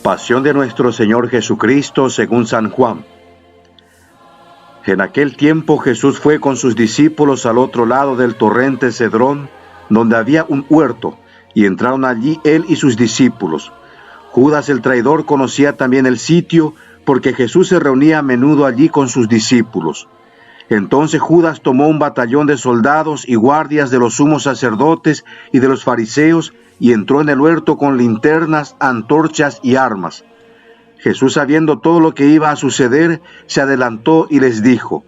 Pasión de nuestro Señor Jesucristo según San Juan. En aquel tiempo Jesús fue con sus discípulos al otro lado del torrente Cedrón, donde había un huerto, y entraron allí él y sus discípulos. Judas el traidor conocía también el sitio, porque Jesús se reunía a menudo allí con sus discípulos. Entonces Judas tomó un batallón de soldados y guardias de los sumos sacerdotes y de los fariseos, y entró en el huerto con linternas, antorchas y armas. Jesús, sabiendo todo lo que iba a suceder, se adelantó y les dijo: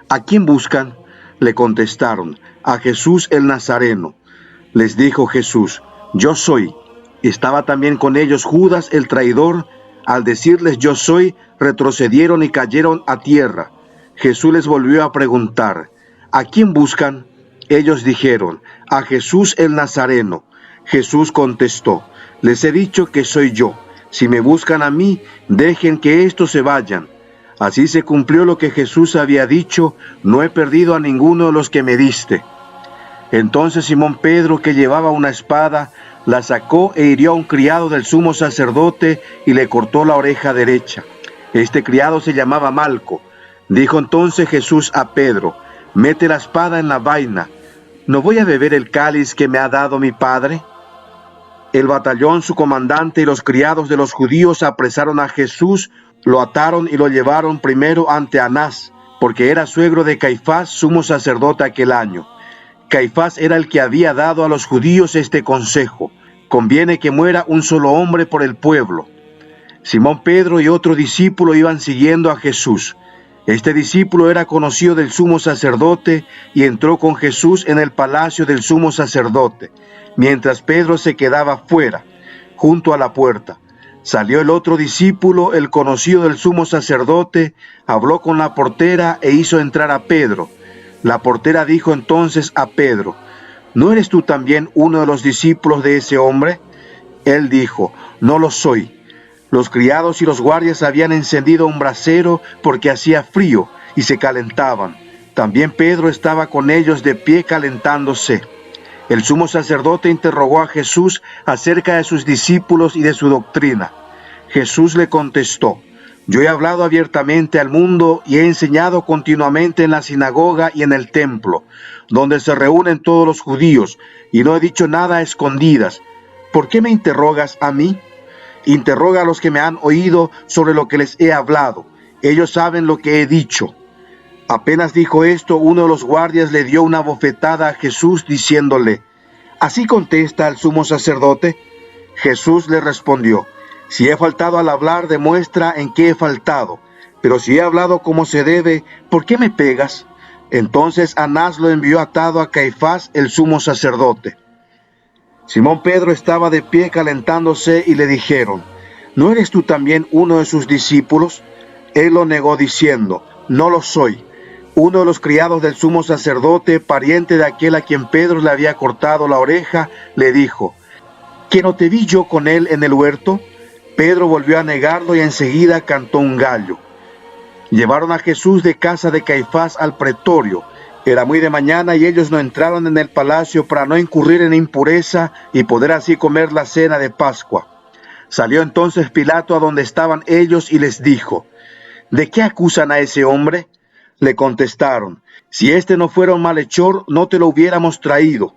¿A quién buscan? Le contestaron: a Jesús el Nazareno. Les dijo Jesús: Yo soy. Estaba también con ellos Judas el traidor. Al decirles yo soy, retrocedieron y cayeron a tierra. Jesús les volvió a preguntar: ¿a quién buscan? Ellos dijeron: a Jesús el Nazareno. Jesús contestó: les he dicho que soy yo. Si me buscan a mí, dejen que éstos se vayan. Así se cumplió lo que Jesús había dicho: no he perdido a ninguno de los que me diste. Entonces Simón Pedro, que llevaba una espada, la sacó e hirió a un criado del sumo sacerdote y le cortó la oreja derecha. Este criado se llamaba Malco. Dijo entonces Jesús a Pedro: mete la espada en la vaina. ¿No voy a beber el cáliz que me ha dado mi Padre? El batallón, su comandante y los criados de los judíos apresaron a Jesús, lo ataron y lo llevaron primero ante Anás, porque era suegro de Caifás, sumo sacerdote aquel año. Caifás era el que había dado a los judíos este consejo: conviene que muera un solo hombre por el pueblo. Simón Pedro y otro discípulo iban siguiendo a Jesús. Este discípulo era conocido del sumo sacerdote y entró con Jesús en el palacio del sumo sacerdote, mientras Pedro se quedaba fuera, junto a la puerta. Salió el otro discípulo, el conocido del sumo sacerdote, habló con la portera e hizo entrar a Pedro. La portera dijo entonces a Pedro: ¿no eres tú también uno de los discípulos de ese hombre? Él dijo: no lo soy. Los criados y los guardias habían encendido un brasero porque hacía frío y se calentaban. También Pedro estaba con ellos de pie calentándose. El sumo sacerdote interrogó a Jesús acerca de sus discípulos y de su doctrina. Jesús le contestó: yo he hablado abiertamente al mundo y he enseñado continuamente en la sinagoga y en el templo, donde se reúnen todos los judíos, y no he dicho nada a escondidas. ¿Por qué me interrogas a mí? Interroga a los que me han oído sobre lo que les he hablado. Ellos saben lo que he dicho. Apenas dijo esto, uno de los guardias le dio una bofetada a Jesús diciéndole: ¿así contesta el sumo sacerdote? Jesús le respondió: si he faltado al hablar, demuestra en qué he faltado. Pero si he hablado como se debe, ¿por qué me pegas? Entonces Anás lo envió atado a Caifás, el sumo sacerdote. Simón Pedro estaba de pie calentándose y le dijeron: ¿no eres tú también uno de sus discípulos? Él lo negó diciendo: no lo soy. Uno de los criados del sumo sacerdote, pariente de aquel a quien Pedro le había cortado la oreja, le dijo: ¿que no te vi yo con él en el huerto? Pedro volvió a negarlo y enseguida cantó un gallo. Llevaron a Jesús de casa de Caifás al pretorio. Era muy de mañana y ellos no entraron en el palacio para no incurrir en impureza y poder así comer la cena de Pascua. Salió entonces Pilato a donde estaban ellos y les dijo: ¿de qué acusan a ese hombre? Le contestaron: si este no fuera un malhechor, no te lo hubiéramos traído.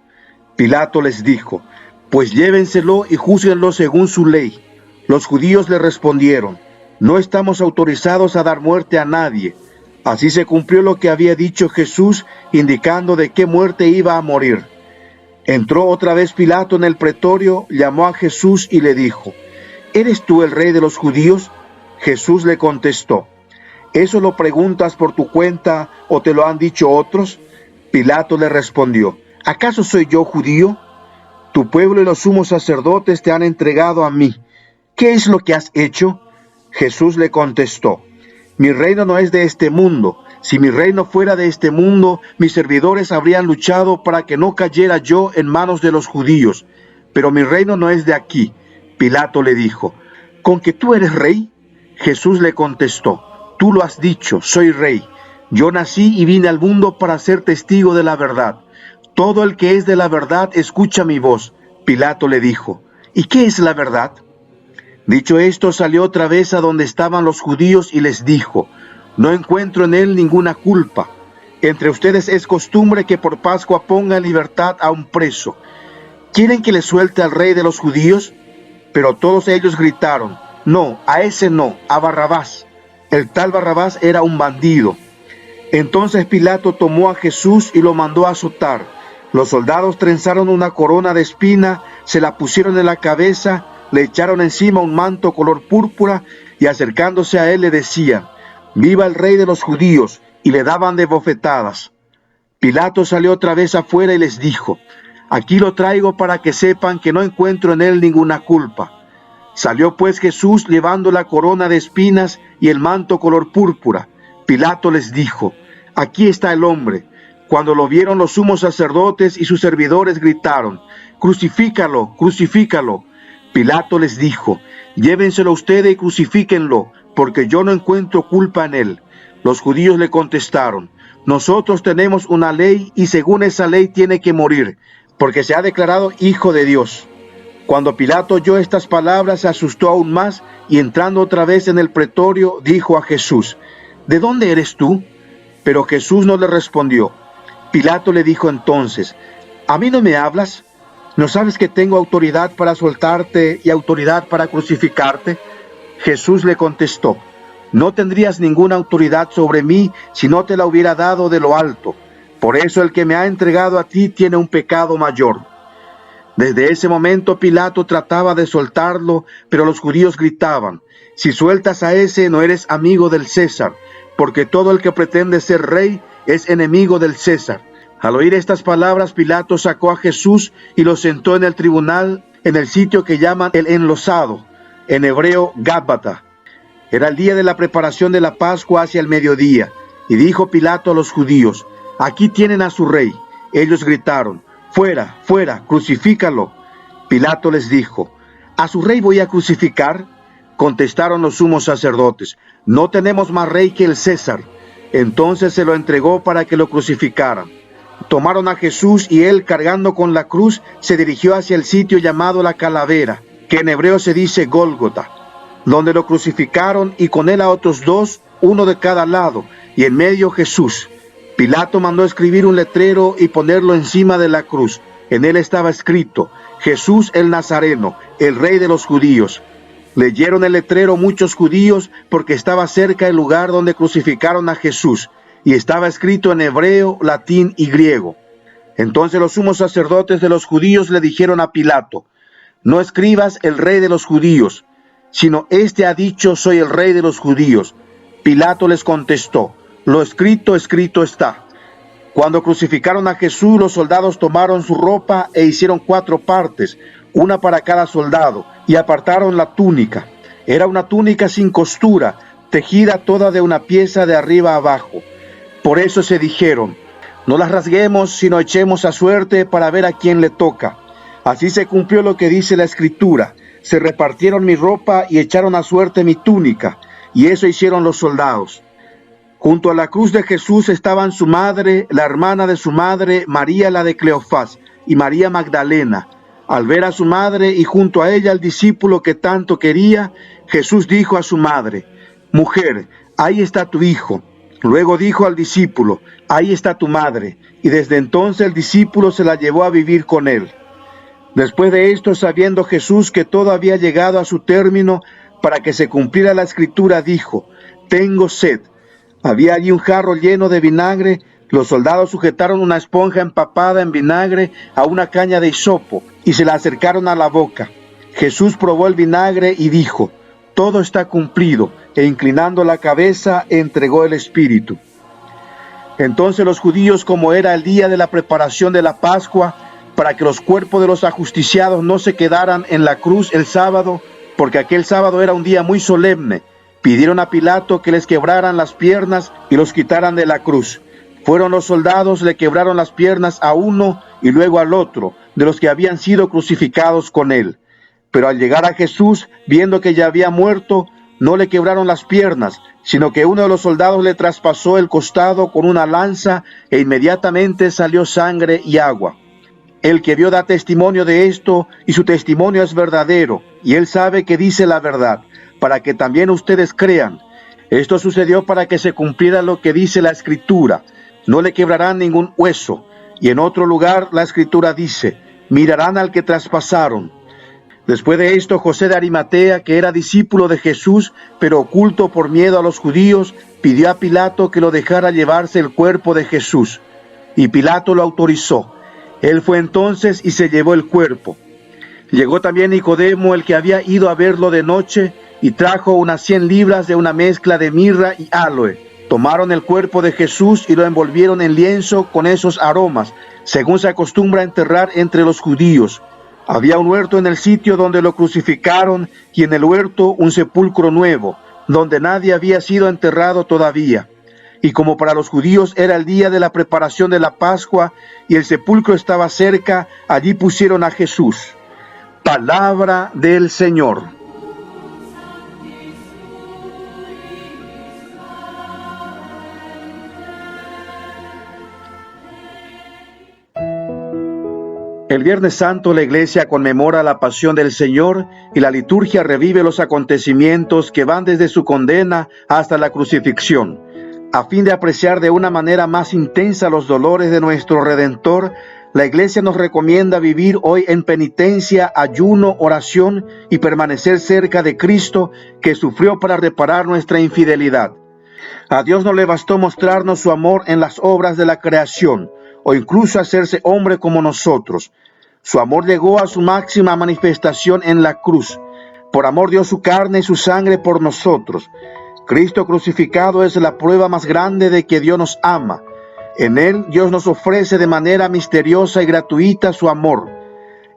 Pilato les dijo: pues llévenselo y júzguenlo según su ley. Los judíos le respondieron: no estamos autorizados a dar muerte a nadie. Así se cumplió lo que había dicho Jesús, indicando de qué muerte iba a morir. Entró otra vez Pilato en el pretorio, llamó a Jesús y le dijo: ¿eres tú el rey de los judíos? Jesús le contestó: ¿eso lo preguntas por tu cuenta o te lo han dicho otros? Pilato le respondió: ¿acaso soy yo judío? Tu pueblo y los sumos sacerdotes te han entregado a mí. ¿Qué es lo que has hecho? Jesús le contestó: mi reino no es de este mundo. Si mi reino fuera de este mundo, mis servidores habrían luchado para que no cayera yo en manos de los judíos. Pero mi reino no es de aquí. Pilato le dijo: ¿con que tú eres rey? Jesús le contestó: tú lo has dicho, soy rey. Yo nací y vine al mundo para ser testigo de la verdad. Todo el que es de la verdad escucha mi voz. Pilato le dijo: ¿y qué es la verdad? Dicho esto, salió otra vez a donde estaban los judíos y les dijo: no encuentro en él ninguna culpa. Entre ustedes es costumbre que por Pascua ponga en libertad a un preso. ¿Quieren que le suelte al rey de los judíos? Pero todos ellos gritaron: no, a ese no, a Barrabás. El tal Barrabás era un bandido. Entonces Pilato tomó a Jesús y lo mandó a azotar. Los soldados trenzaron una corona de espina, se la pusieron en la cabeza, le echaron encima un manto color púrpura y acercándose a él le decían: viva el rey de los judíos, y le daban de bofetadas. Pilato salió otra vez afuera y les dijo: aquí lo traigo para que sepan que no encuentro en él ninguna culpa. Salió pues Jesús llevando la corona de espinas y el manto color púrpura. Pilato les dijo: aquí está el hombre. Cuando lo vieron los sumos sacerdotes y sus servidores gritaron: crucifícalo, crucifícalo. Pilato les dijo: llévenselo ustedes y crucifíquenlo, porque yo no encuentro culpa en él. Los judíos le contestaron: nosotros tenemos una ley y según esa ley tiene que morir, porque se ha declarado hijo de Dios. Cuando Pilato oyó estas palabras se asustó aún más y entrando otra vez en el pretorio dijo a Jesús: ¿de dónde eres tú? Pero Jesús no le respondió. Pilato le dijo entonces: ¿a mí no me hablas? ¿No sabes que tengo autoridad para soltarte y autoridad para crucificarte? Jesús le contestó: no tendrías ninguna autoridad sobre mí si no te la hubiera dado de lo alto. Por eso el que me ha entregado a ti tiene un pecado mayor. Desde ese momento Pilato trataba de soltarlo, pero los judíos gritaban: si sueltas a ese no eres amigo del César, porque todo el que pretende ser rey es enemigo del César. Al oír estas palabras, Pilato sacó a Jesús y lo sentó en el tribunal, en el sitio que llaman el Enlosado, en hebreo Gábata. Era el día de la preparación de la Pascua hacia el mediodía, y dijo Pilato a los judíos: aquí tienen a su rey. Ellos gritaron: fuera, fuera, crucifícalo. Pilato les dijo: ¿a su rey voy a crucificar? Contestaron los sumos sacerdotes: no tenemos más rey que el César. Entonces se lo entregó para que lo crucificaran. Tomaron a Jesús y él, cargando con la cruz, se dirigió hacia el sitio llamado la Calavera, que en hebreo se dice Gólgota, donde lo crucificaron y con él a otros dos, uno de cada lado, y en medio Jesús. Pilato mandó escribir un letrero y ponerlo encima de la cruz. En él estaba escrito: Jesús el Nazareno, el rey de los judíos. Leyeron el letrero muchos judíos porque estaba cerca el lugar donde crucificaron a Jesús, y estaba escrito en hebreo, latín y griego. Entonces los sumos sacerdotes de los judíos le dijeron a Pilato: no escribas el rey de los judíos, sino este ha dicho: soy el rey de los judíos. Pilato les contestó: lo escrito, escrito está. Cuando crucificaron a Jesús, los soldados tomaron su ropa e hicieron 4 partes, una para cada soldado, y apartaron la túnica. Era una túnica sin costura, tejida toda de una pieza de arriba a abajo. Por eso se dijeron: no las rasguemos, sino echemos a suerte para ver a quién le toca. Así se cumplió lo que dice la Escritura: se repartieron mi ropa y echaron a suerte mi túnica, y eso hicieron los soldados. Junto a la cruz de Jesús estaban su madre, la hermana de su madre, María la de Cleofás, y María Magdalena. Al ver a su madre y junto a ella al discípulo que tanto quería, Jesús dijo a su madre: mujer, ahí está tu hijo. Luego dijo al discípulo: ahí está tu madre. Y desde entonces el discípulo se la llevó a vivir con él. Después de esto, sabiendo Jesús que todo había llegado a su término, para que se cumpliera la Escritura, dijo: tengo sed. Había allí un jarro lleno de vinagre. Los soldados sujetaron una esponja empapada en vinagre a una caña de hisopo y se la acercaron a la boca. Jesús probó el vinagre y dijo: todo está cumplido, e inclinando la cabeza entregó el espíritu. Entonces los judíos, como era el día de la preparación de la Pascua, para que los cuerpos de los ajusticiados no se quedaran en la cruz el sábado, porque aquel sábado era un día muy solemne, pidieron a Pilato que les quebraran las piernas y los quitaran de la cruz. Fueron los soldados, le quebraron las piernas a uno y luego al otro, de los que habían sido crucificados con él. Pero al llegar a Jesús, viendo que ya había muerto, no le quebraron las piernas, sino que uno de los soldados le traspasó el costado con una lanza e inmediatamente salió sangre y agua. El que vio da testimonio de esto, y su testimonio es verdadero, y él sabe que dice la verdad, para que también ustedes crean. Esto sucedió para que se cumpliera lo que dice la Escritura: no le quebrarán ningún hueso. Y en otro lugar la Escritura dice: mirarán al que traspasaron. Después de esto, José de Arimatea, que era discípulo de Jesús, pero oculto por miedo a los judíos, pidió a Pilato que lo dejara llevarse el cuerpo de Jesús. Y Pilato lo autorizó. Él fue entonces y se llevó el cuerpo. Llegó también Nicodemo, el que había ido a verlo de noche, y trajo unas 100 libras de una mezcla de mirra y áloe. Tomaron el cuerpo de Jesús y lo envolvieron en lienzo con esos aromas, según se acostumbra enterrar entre los judíos. Había un huerto en el sitio donde lo crucificaron, y en el huerto un sepulcro nuevo, donde nadie había sido enterrado todavía. Y como para los judíos era el día de la preparación de la Pascua, y el sepulcro estaba cerca, allí pusieron a Jesús. Palabra del Señor. El Viernes Santo la Iglesia conmemora la pasión del Señor, y la liturgia revive los acontecimientos que van desde su condena hasta la crucifixión. A fin de apreciar de una manera más intensa los dolores de nuestro Redentor, la Iglesia nos recomienda vivir hoy en penitencia, ayuno, oración y permanecer cerca de Cristo, que sufrió para reparar nuestra infidelidad. A Dios no le bastó mostrarnos su amor en las obras de la creación, o incluso hacerse hombre como nosotros. Su amor llegó a su máxima manifestación en la cruz. Por amor dio su carne y su sangre por nosotros. Cristo crucificado es la prueba más grande de que Dios nos ama. En Él Dios nos ofrece de manera misteriosa y gratuita su amor.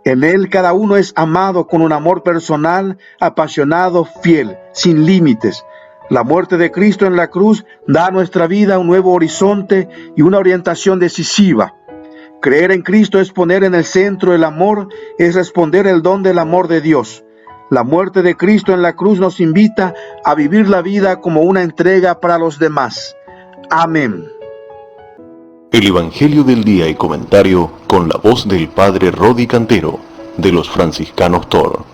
En Él cada uno es amado con un amor personal, apasionado, fiel, sin límites. La muerte de Cristo en la cruz da a nuestra vida un nuevo horizonte y una orientación decisiva. Creer en Cristo es poner en el centro el amor, es responder el don del amor de Dios. La muerte de Cristo en la cruz nos invita a vivir la vida como una entrega para los demás. Amén. El Evangelio del Día y Comentario con la voz del Padre Rodi Cantero, de los Franciscanos Toro.